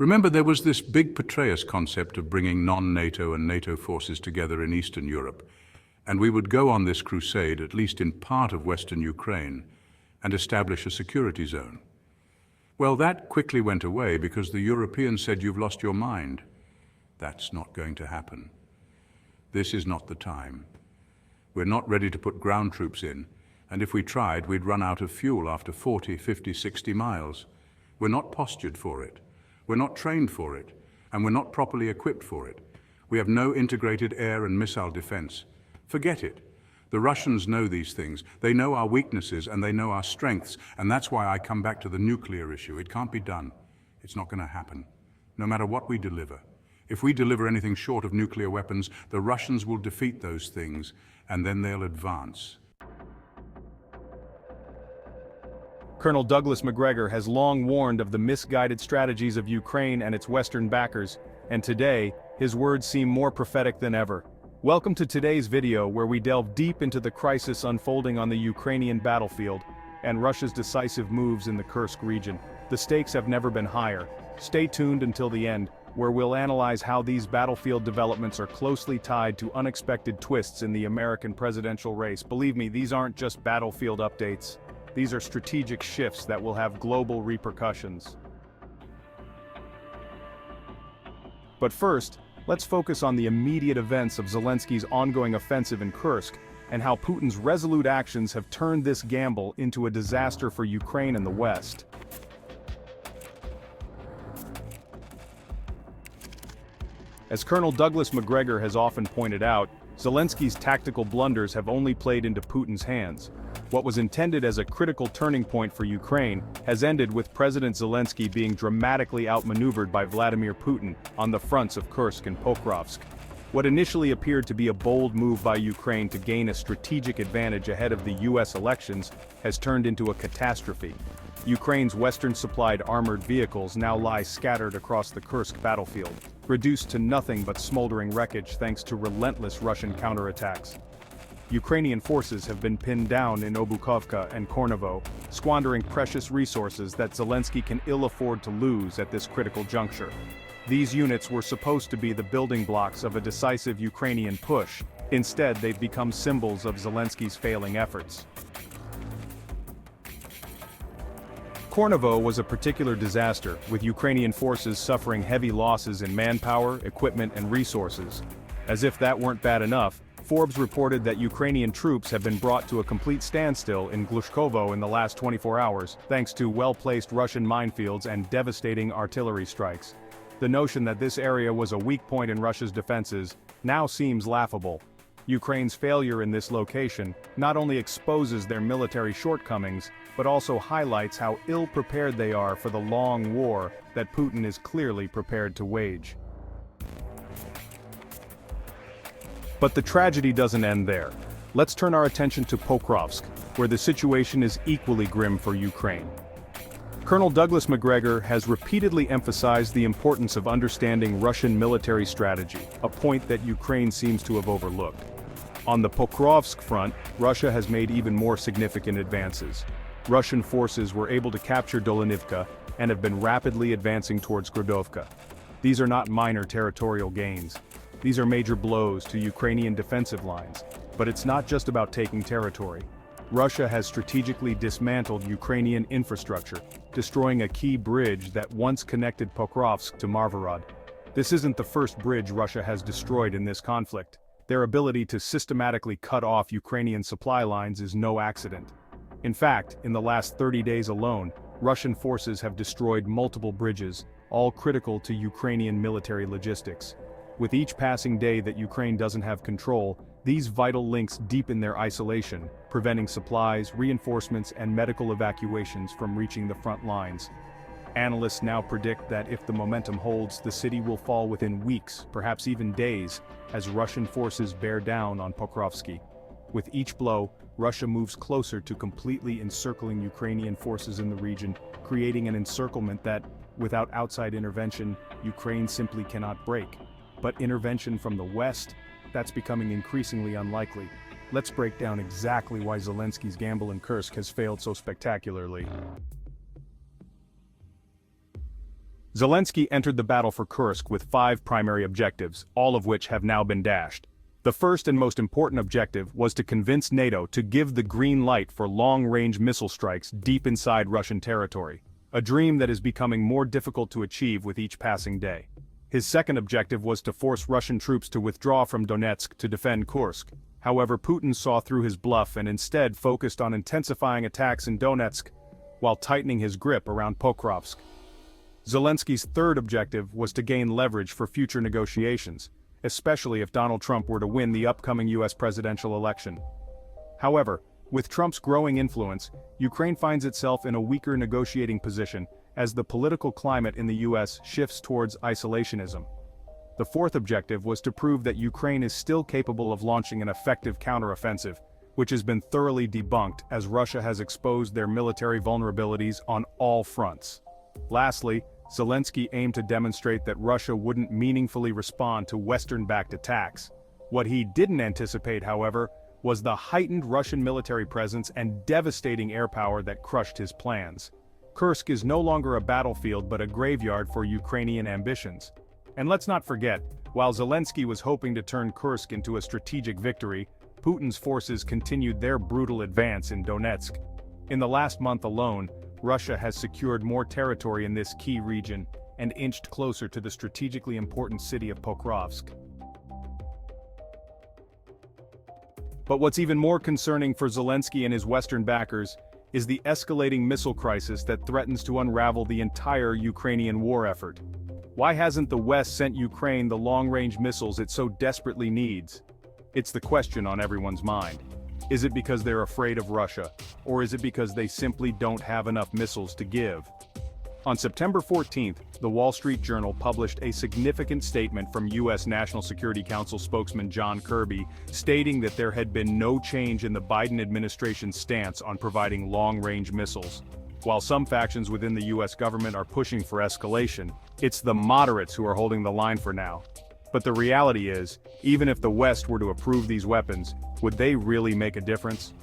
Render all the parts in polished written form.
Remember, there was this big Petraeus concept of bringing non-NATO and NATO forces together in Eastern Europe, and we would go on this crusade, at least in part of Western Ukraine, and establish a security zone. Well, that quickly went away because the Europeans said, "You've lost your mind." That's not going to happen. This is not the time. We're not ready to put ground troops in, and if we tried, we'd run out of fuel after 40, 50, 60 miles. We're not postured for it. We're not trained for it, and we're not properly equipped for it. We have no integrated air and missile defense. Forget it. The Russians know these things. They know our weaknesses and they know our strengths, and that's why I come back to the nuclear issue. It can't be done. It's not going to happen, no matter what we deliver. If we deliver anything short of nuclear weapons, the Russians will defeat those things, and then they'll advance. Colonel Douglas Macgregor has long warned of the misguided strategies of Ukraine and its Western backers, and today, his words seem more prophetic than ever. Welcome to today's video where we delve deep into the crisis unfolding on the Ukrainian battlefield and Russia's decisive moves in the Kursk region. The stakes have never been higher. Stay tuned until the end, where we'll analyze how these battlefield developments are closely tied to unexpected twists in the American presidential race. Believe me, these aren't just battlefield updates. These are strategic shifts that will have global repercussions. But first, let's focus on the immediate events of Zelensky's ongoing offensive in Kursk and how Putin's resolute actions have turned this gamble into a disaster for Ukraine and the West. As Colonel Douglas Macgregor has often pointed out, Zelensky's tactical blunders have only played into Putin's hands. What was intended as a critical turning point for Ukraine has ended with President Zelensky being dramatically outmaneuvered by Vladimir Putin on the fronts of Kursk and Pokrovske. What initially appeared to be a bold move by Ukraine to gain a strategic advantage ahead of the US elections has turned into a catastrophe. Ukraine's Western-supplied armored vehicles now lie scattered across the Kursk battlefield, reduced to nothing but smoldering wreckage thanks to relentless Russian counterattacks. Ukrainian forces have been pinned down in Pokrovske and Kornevo, squandering precious resources that Zelensky can ill afford to lose at this critical juncture. These units were supposed to be the building blocks of a decisive Ukrainian push. Instead, they've become symbols of Zelensky's failing efforts. Kornevo was a particular disaster, with Ukrainian forces suffering heavy losses in manpower, equipment, and resources. As if that weren't bad enough, Forbes reported that Ukrainian troops have been brought to a complete standstill in Glushkovo in the last 24 hours, thanks to well-placed Russian minefields and devastating artillery strikes. The notion that this area was a weak point in Russia's defenses now seems laughable. Ukraine's failure in this location not only exposes their military shortcomings, but also highlights how ill-prepared they are for the long war that Putin is clearly prepared to wage. But the tragedy doesn't end there. Let's turn our attention to Pokrovske, where the situation is equally grim for Ukraine. Colonel Douglas Macgregor has repeatedly emphasized the importance of understanding Russian military strategy, a point that Ukraine seems to have overlooked. On the Pokrovske front, Russia has made even more significant advances. Russian forces were able to capture Dolanivka and have been rapidly advancing towards Gradovka. These are not minor territorial gains. These are major blows to Ukrainian defensive lines. But it's not just about taking territory. Russia has strategically dismantled Ukrainian infrastructure, destroying a key bridge that once connected Pokrovske to Marvarod. This isn't the first bridge Russia has destroyed in this conflict. Their ability to systematically cut off Ukrainian supply lines is no accident. In fact, in the last 30 days alone, Russian forces have destroyed multiple bridges, all critical to Ukrainian military logistics. With each passing day that Ukraine doesn't have control, these vital links deepen their isolation, preventing supplies, reinforcements, and medical evacuations from reaching the front lines. Analysts now predict that if the momentum holds, the city will fall within weeks, perhaps even days, as Russian forces bear down on Pokrovske. With each blow, Russia moves closer to completely encircling Ukrainian forces in the region, creating an encirclement that, without outside intervention, Ukraine simply cannot break. But intervention from the West? That's becoming increasingly unlikely. Let's break down exactly why Zelensky's gamble in Kursk has failed so spectacularly. Zelensky entered the battle for Kursk with 5 primary objectives, all of which have now been dashed. The first and most important objective was to convince NATO to give the green light for long-range missile strikes deep inside Russian territory, a dream that is becoming more difficult to achieve with each passing day. His second objective was to force Russian troops to withdraw from Donetsk to defend Kursk. However, Putin saw through his bluff and instead focused on intensifying attacks in Donetsk, while tightening his grip around Pokrovske. Zelensky's third objective was to gain leverage for future negotiations, especially if Donald Trump were to win the upcoming US presidential election. However, with Trump's growing influence, Ukraine finds itself in a weaker negotiating position as the political climate in the US shifts towards isolationism. The fourth objective was to prove that Ukraine is still capable of launching an effective counteroffensive, which has been thoroughly debunked as Russia has exposed their military vulnerabilities on all fronts. Lastly, Zelensky aimed to demonstrate that Russia wouldn't meaningfully respond to Western-backed attacks. What he didn't anticipate, however, was the heightened Russian military presence and devastating air power that crushed his plans. Kursk is no longer a battlefield but a graveyard for Ukrainian ambitions. And let's not forget, while Zelensky was hoping to turn Kursk into a strategic victory, Putin's forces continued their brutal advance in Donetsk. In the last month alone, Russia has secured more territory in this key region and inched closer to the strategically important city of Pokrovske. But what's even more concerning for Zelensky and his Western backers is the escalating missile crisis that threatens to unravel the entire Ukrainian war effort. Why hasn't the West sent Ukraine the long-range missiles it so desperately needs? It's the question on everyone's mind. Is it because they're afraid of Russia, or is it because they simply don't have enough missiles to give? On September 14th, the Wall Street Journal published a significant statement from U.S. National Security Council spokesman John Kirby, stating that there had been no change in the Biden administration's stance on providing long-range missiles. While some factions within the U.S. government are pushing for escalation, it's the moderates who are holding the line for now. But the reality is, even if the West were to approve these weapons, would they really make a difference?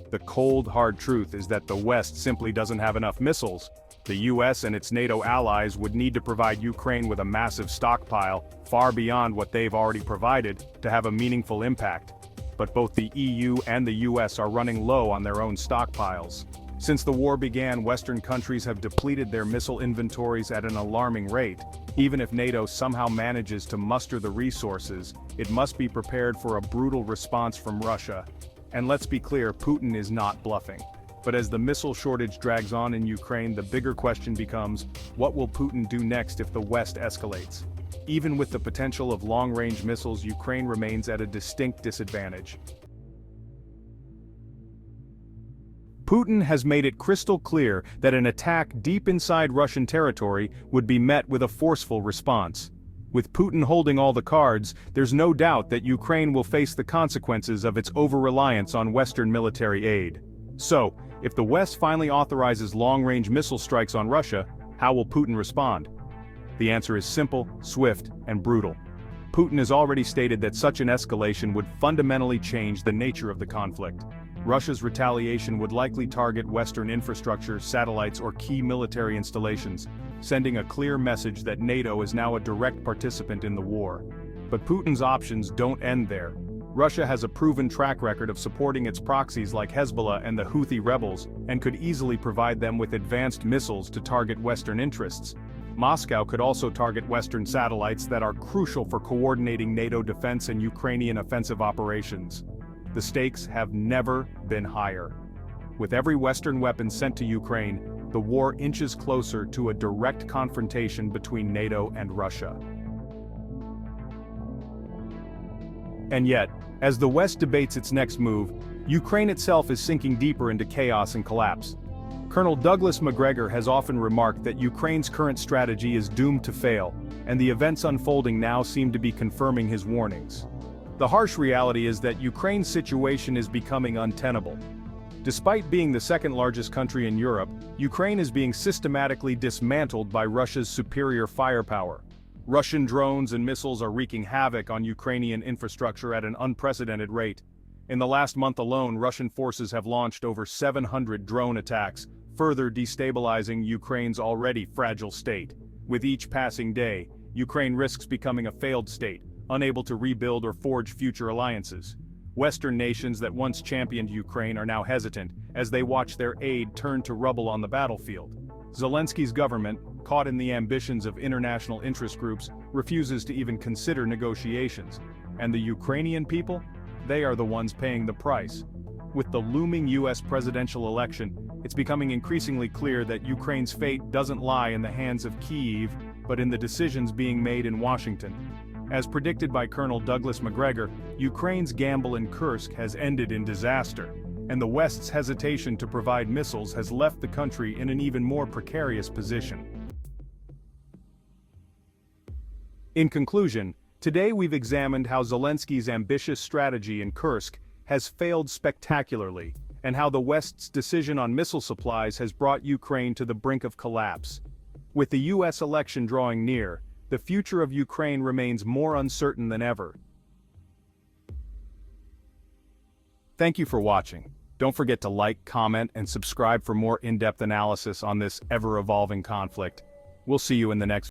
The cold, hard truth is that the West simply doesn't have enough missiles. The US and its NATO allies would need to provide Ukraine with a massive stockpile, far beyond what they've already provided, to have a meaningful impact. But both the EU and the US are running low on their own stockpiles. Since the war began, Western countries have depleted their missile inventories at an alarming rate. Even if NATO somehow manages to muster the resources, it must be prepared for a brutal response from Russia. And let's be clear, Putin is not bluffing. But as the missile shortage drags on in Ukraine, the bigger question becomes, what will Putin do next if the West escalates? Even with the potential of long-range missiles, Ukraine remains at a distinct disadvantage. Putin has made it crystal clear that an attack deep inside Russian territory would be met with a forceful response. With Putin holding all the cards, there's no doubt that Ukraine will face the consequences of its over-reliance on Western military aid. So, if the West finally authorizes long-range missile strikes on Russia, how will Putin respond? The answer is simple, swift, and brutal. Putin has already stated that such an escalation would fundamentally change the nature of the conflict. Russia's retaliation would likely target Western infrastructure, satellites, or key military installations, sending a clear message that NATO is now a direct participant in the war. But Putin's options don't end there. Russia has a proven track record of supporting its proxies like Hezbollah and the Houthi rebels, and could easily provide them with advanced missiles to target Western interests. Moscow could also target Western satellites that are crucial for coordinating NATO defense and Ukrainian offensive operations. The stakes have never been higher. With every Western weapon sent to Ukraine, the war inches closer to a direct confrontation between NATO and Russia. And yet, as the West debates its next move, Ukraine itself is sinking deeper into chaos and collapse. Colonel Douglas Macgregor has often remarked that Ukraine's current strategy is doomed to fail, and the events unfolding now seem to be confirming his warnings. The harsh reality is that Ukraine's situation is becoming untenable. Despite being the second largest country in Europe, Ukraine is being systematically dismantled by Russia's superior firepower. Russian drones and missiles are wreaking havoc on Ukrainian infrastructure at an unprecedented rate. In the last month alone, Russian forces have launched over 700 drone attacks, further destabilizing Ukraine's already fragile state. With each passing day, Ukraine risks becoming a failed state, unable to rebuild or forge future alliances. Western nations that once championed Ukraine are now hesitant, as they watch their aid turn to rubble on the battlefield. Zelensky's government, caught in the ambitions of international interest groups, refuses to even consider negotiations. And the Ukrainian people? They are the ones paying the price. With the looming US presidential election, it's becoming increasingly clear that Ukraine's fate doesn't lie in the hands of Kyiv, but in the decisions being made in Washington. As predicted by Colonel Douglas Macgregor, Ukraine's gamble in Kursk has ended in disaster, and the West's hesitation to provide missiles has left the country in an even more precarious position. In conclusion, today we've examined how Zelensky's ambitious strategy in Kursk has failed spectacularly, and how the West's decision on missile supplies has brought Ukraine to the brink of collapse. With the US election drawing near, the future of Ukraine remains more uncertain than ever. Thank you for watching. Don't forget to like, comment, and subscribe for more in-depth analysis on this ever-evolving conflict. We'll see you in the next